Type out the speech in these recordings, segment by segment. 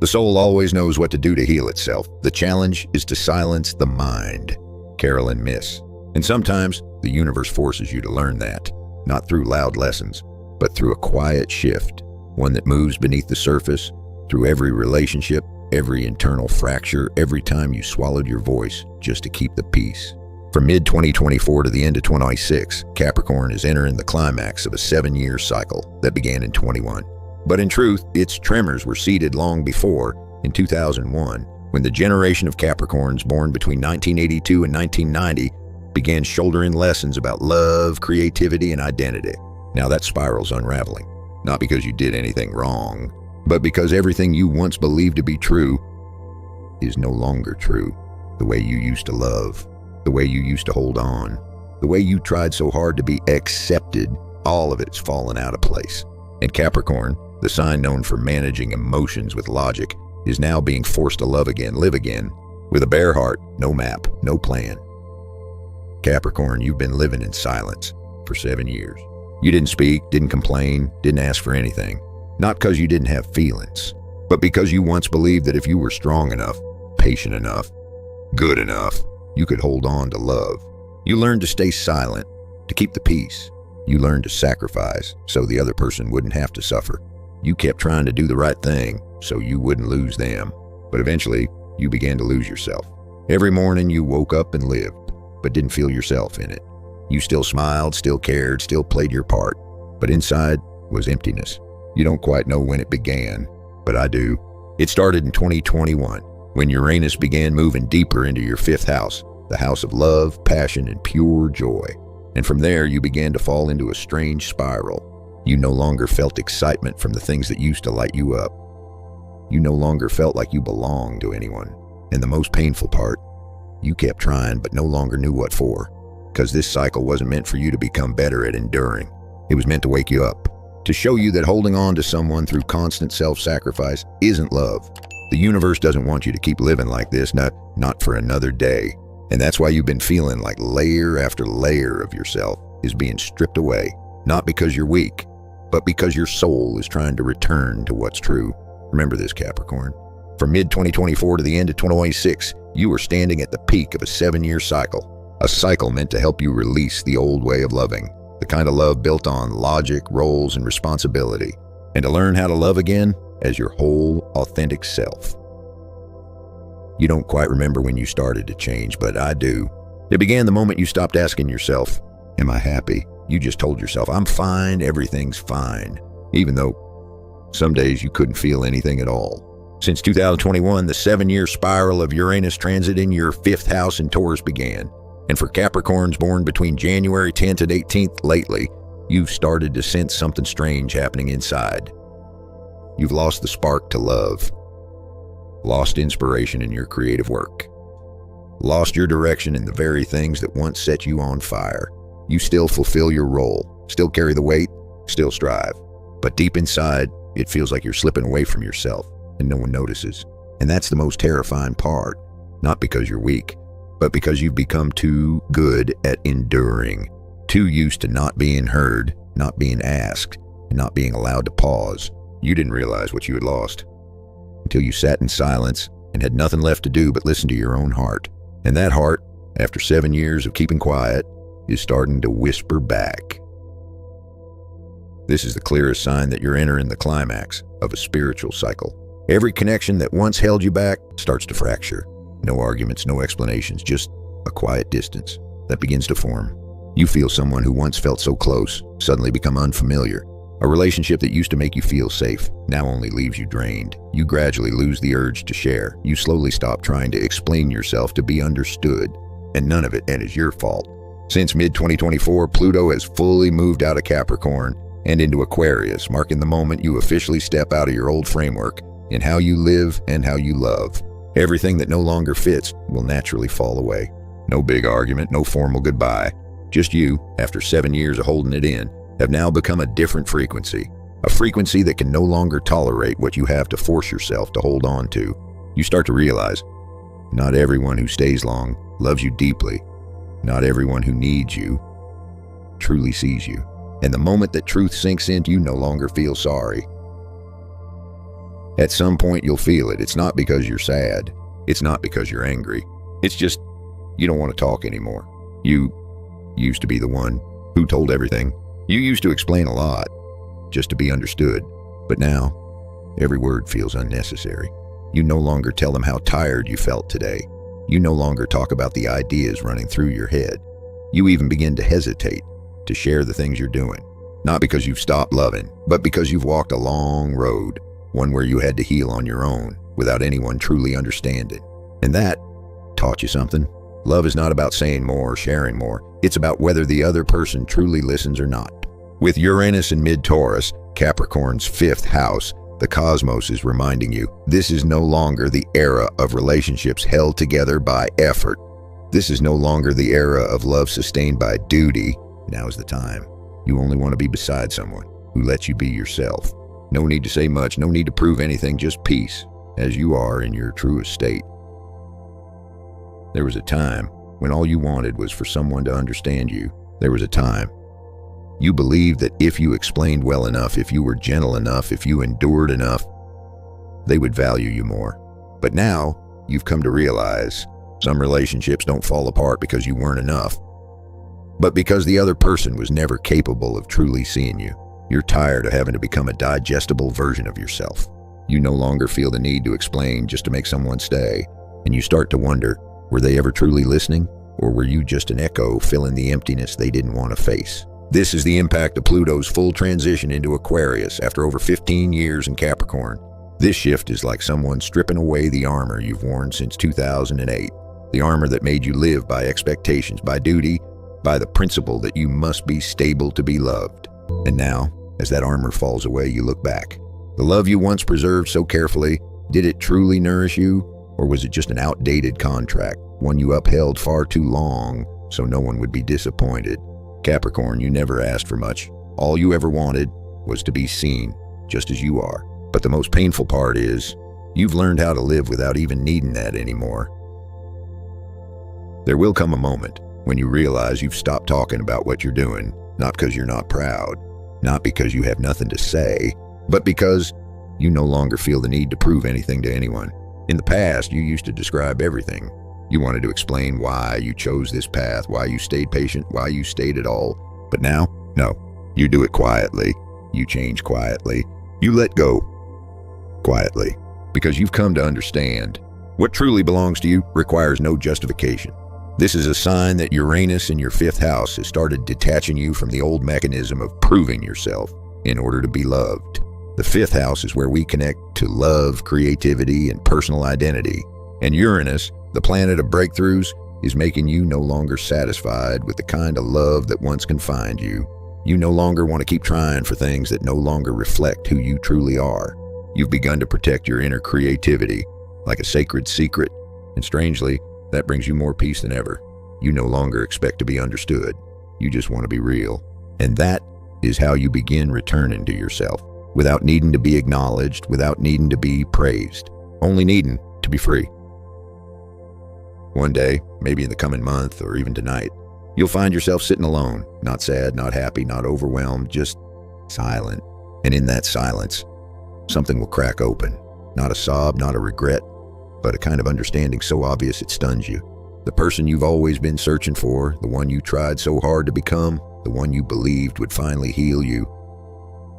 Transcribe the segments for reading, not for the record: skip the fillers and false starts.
The soul always knows what to do to heal itself. The challenge is to silence the mind. Carolyn Miss. And sometimes the universe forces you to learn that, not through loud lessons, but through a quiet shift, one that moves beneath the surface, through every relationship, every internal fracture, every time you swallowed your voice just to keep the peace. From mid-2024 to the end of 2026, Capricorn is entering the climax of a 7-year cycle that began in 21. But in truth, its tremors were seeded long before, in 2001, when the generation of Capricorns born between 1982 and 1990 began shouldering lessons about love, creativity, and identity. Now that spiral's unraveling, not because you did anything wrong, but because everything you once believed to be true is no longer true. The way you used to love, the way you used to hold on, the way you tried so hard to be accepted, all of it's fallen out of place. And Capricorn, the sign known for managing emotions with logic, is now being forced to love again, live again, with a bare heart, no map, no plan. Capricorn, you've been living in silence for 7 years. You didn't speak, didn't complain, didn't ask for anything. Not because you didn't have feelings, but because you once believed that if you were strong enough, patient enough, good enough, you could hold on to love. You learned to stay silent, to keep the peace. You learned to sacrifice so the other person wouldn't have to suffer. You kept trying to do the right thing so you wouldn't lose them. But eventually, you began to lose yourself. Every morning you woke up and lived, but didn't feel yourself in it. You still smiled, still cared, still played your part, but inside was emptiness. You don't quite know when it began, but I do. It started in 2021, when Uranus began moving deeper into your 5th house, the house of love, passion, and pure joy. And from there, you began to fall into a strange spiral. You no longer felt excitement from the things that used to light you up. You no longer felt like you belonged to anyone. And the most painful part, you kept trying but no longer knew what for. Because this cycle wasn't meant for you to become better at enduring. It was meant to wake you up, to show you that holding on to someone through constant self-sacrifice isn't love. The universe doesn't want you to keep living like this, not for another day. And that's why you've been feeling like layer after layer of yourself is being stripped away, not because you're weak, but because your soul is trying to return to what's true. Remember this, Capricorn. From mid-2024 to the end of 2026, you are standing at the peak of a 7-year cycle. A cycle meant to help you release the old way of loving, the kind of love built on logic, roles, and responsibility, and to learn how to love again as your whole, authentic self. You don't quite remember when you started to change, but I do. It began the moment you stopped asking yourself, am I happy? You just told yourself, I'm fine, everything's fine, even though some days you couldn't feel anything at all. Since 2021, the 7-year spiral of Uranus transit in your 5th house in Taurus began. And for Capricorns born between January 10th and 18th lately, you've started to sense something strange happening inside. You've lost the spark to love, lost inspiration in your creative work, lost your direction in the very things that once set you on fire. You still fulfill your role, still carry the weight, still strive. But deep inside, it feels like you're slipping away from yourself and no one notices. And that's the most terrifying part, not because you're weak, but because you've become too good at enduring, too used to not being heard, not being asked, and not being allowed to pause. You didn't realize what you had lost until you sat in silence and had nothing left to do but listen to your own heart. And that heart, after 7 years of keeping quiet, is starting to whisper back. This is the clearest sign that you're entering the climax of a spiritual cycle. Every connection that once held you back starts to fracture. No arguments, no explanations, just a quiet distance that begins to form. You feel someone who once felt so close suddenly become unfamiliar. A relationship that used to make you feel safe now only leaves you drained. You gradually lose the urge to share. You slowly stop trying to explain yourself to be understood, and none of it is your fault. Since mid-2024, Pluto has fully moved out of Capricorn and into Aquarius, marking the moment you officially step out of your old framework in how you live and how you love. Everything that no longer fits will naturally fall away. No big argument, no formal goodbye. Just you, after 7 years of holding it in, have now become a different frequency. A frequency that can no longer tolerate what you have to force yourself to hold on to. You start to realize, not everyone who stays long loves you deeply. Not everyone who needs you truly sees you. And the moment that truth sinks into you, no longer feel sorry. At some point you'll feel it. It's not because you're sad. It's not because you're angry. It's just you don't want to talk anymore. You used to be the one who told everything. You used to explain a lot just to be understood. But now, every word feels unnecessary. You no longer tell them how tired you felt today. You no longer talk about the ideas running through your head. You even begin to hesitate to share the things you're doing. Not because you've stopped loving, but because you've walked a long road, one where you had to heal on your own without anyone truly understanding. And that taught you something. Love is not about saying more or sharing more. It's about whether the other person truly listens or not. With Uranus in mid-Taurus, Capricorn's 5th house, the cosmos is reminding you this is no longer the era of relationships held together by effort. This is no longer the era of love sustained by duty. Now is the time. You only want to be beside someone who lets you be yourself. No need to say much, no need to prove anything, just peace, as you are in your truest state. There was a time when all you wanted was for someone to understand you. There was a time you believed that if you explained well enough, if you were gentle enough, if you endured enough, they would value you more. But now, you've come to realize some relationships don't fall apart because you weren't enough, but because the other person was never capable of truly seeing you. You're tired of having to become a digestible version of yourself. You no longer feel the need to explain just to make someone stay, and you start to wonder, were they ever truly listening, or were you just an echo filling the emptiness they didn't want to face? This is the impact of Pluto's full transition into Aquarius after over 15 years in Capricorn. This shift is like someone stripping away the armor you've worn since 2008. The armor that made you live by expectations, by duty, by the principle that you must be stable to be loved. And now, as that armor falls away, you look back. The love you once preserved so carefully, did it truly nourish you? Or was it just an outdated contract, one you upheld far too long so no one would be disappointed? Capricorn, you never asked for much. All you ever wanted was to be seen, just as you are. But the most painful part is, you've learned how to live without even needing that anymore. There will come a moment when you realize you've stopped talking about what you're doing, not because you're not proud, not because you have nothing to say, but because you no longer feel the need to prove anything to anyone. In the past, you used to describe everything. You wanted to explain why you chose this path, why you stayed patient, why you stayed at all. But now, no. You do it quietly. You change quietly. You let go quietly. Because you've come to understand what truly belongs to you requires no justification. This is a sign that Uranus in your 5th house has started detaching you from the old mechanism of proving yourself in order to be loved. The 5th house is where we connect to love, creativity, and personal identity. And Uranus, the planet of breakthroughs, is making you no longer satisfied with the kind of love that once confined you. You no longer want to keep trying for things that no longer reflect who you truly are. You've begun to protect your inner creativity like a sacred secret, and strangely, that brings you more peace than ever. You no longer expect to be understood. You just want to be real. And that is how you begin returning to yourself, without needing to be acknowledged, without needing to be praised, only needing to be free. One day, maybe in the coming month or even tonight, you'll find yourself sitting alone, not sad, not happy, not overwhelmed, just silent. And in that silence, something will crack open. Not a sob, not a regret, but a kind of understanding so obvious it stuns you. The person you've always been searching for, the one you tried so hard to become, the one you believed would finally heal you,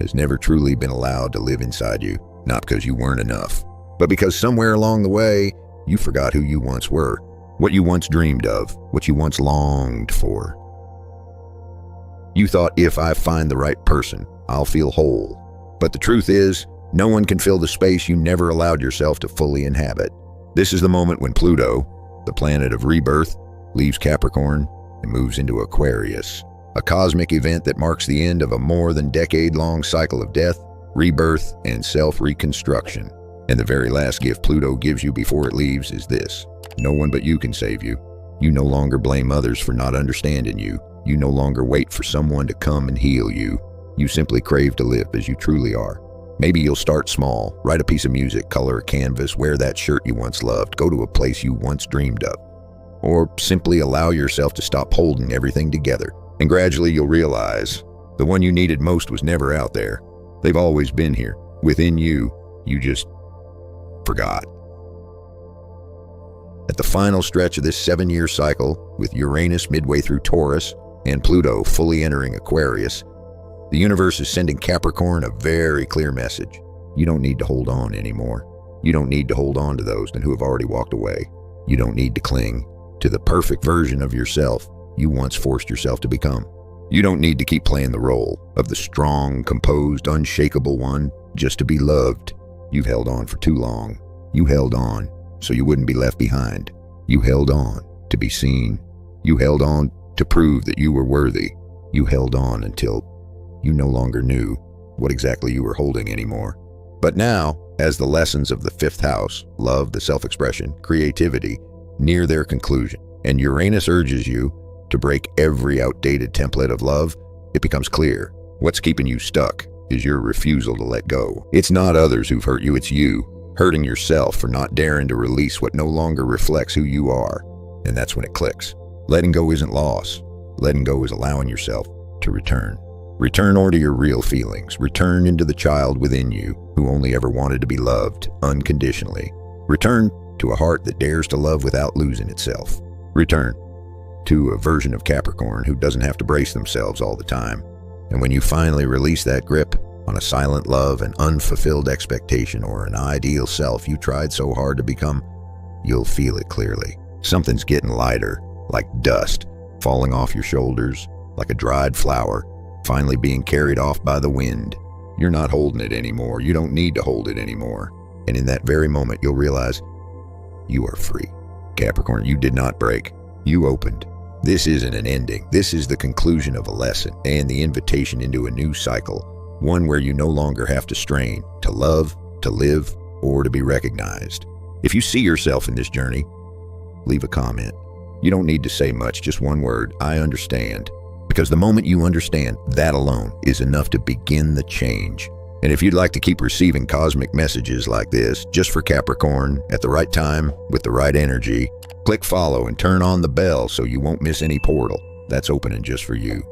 has never truly been allowed to live inside you. Not because you weren't enough, but because somewhere along the way, you forgot who you once were. What you once dreamed of, what you once longed for. You thought, if I find the right person, I'll feel whole. But the truth is, no one can fill the space you never allowed yourself to fully inhabit. This is the moment when Pluto, the planet of rebirth, leaves Capricorn and moves into Aquarius, a cosmic event that marks the end of a more than decade-long cycle of death, rebirth, and self-reconstruction. And the very last gift Pluto gives you before it leaves is this. No one but you can save you. You no longer blame others for not understanding you. You no longer wait for someone to come and heal you. You simply crave to live as you truly are. Maybe you'll start small, write a piece of music, color a canvas, wear that shirt you once loved, go to a place you once dreamed of. Or simply allow yourself to stop holding everything together. And gradually you'll realize the one you needed most was never out there. They've always been here, within you. You just forgot. At the final stretch of this 7-year cycle, with Uranus midway through Taurus and Pluto fully entering Aquarius, the universe is sending Capricorn a very clear message. You don't need to hold on anymore. You don't need to hold on to those who have already walked away. You don't need to cling to the perfect version of yourself you once forced yourself to become. You don't need to keep playing the role of the strong, composed, unshakable one just to be loved. You've held on for too long. You held on so you wouldn't be left behind. You held on to be seen. You held on to prove that you were worthy. You held on until you no longer knew what exactly you were holding anymore. But now, as the lessons of the 5th house, love, the self-expression, creativity, near their conclusion, and Uranus urges you to break every outdated template of love, it becomes clear what's keeping you stuck is your refusal to let go. It's not others who've hurt you, it's you, hurting yourself for not daring to release what no longer reflects who you are. And that's when it clicks. Letting go isn't loss. Letting go is allowing yourself to return. Return to your real feelings. Return into the child within you who only ever wanted to be loved unconditionally. Return to a heart that dares to love without losing itself. Return to a version of Capricorn who doesn't have to brace themselves all the time. And when you finally release that grip on a silent love, an unfulfilled expectation, or an ideal self you tried so hard to become, you'll feel it clearly. Something's getting lighter, like dust, falling off your shoulders, like a dried flower, finally being carried off by the wind. You're not holding it anymore. You don't need to hold it anymore. And in that very moment, you'll realize you are free. Capricorn, you did not break. You opened. This isn't an ending. This is the conclusion of a lesson and the invitation into a new cycle, one where you no longer have to strain to love, to live, or to be recognized. If you see yourself in this journey, leave a comment. You don't need to say much, just one word, I understand. Because the moment you understand, that alone is enough to begin the change. And if you'd like to keep receiving cosmic messages like this, just for Capricorn, at the right time, with the right energy, click follow and turn on the bell so you won't miss any portal that's opening just for you.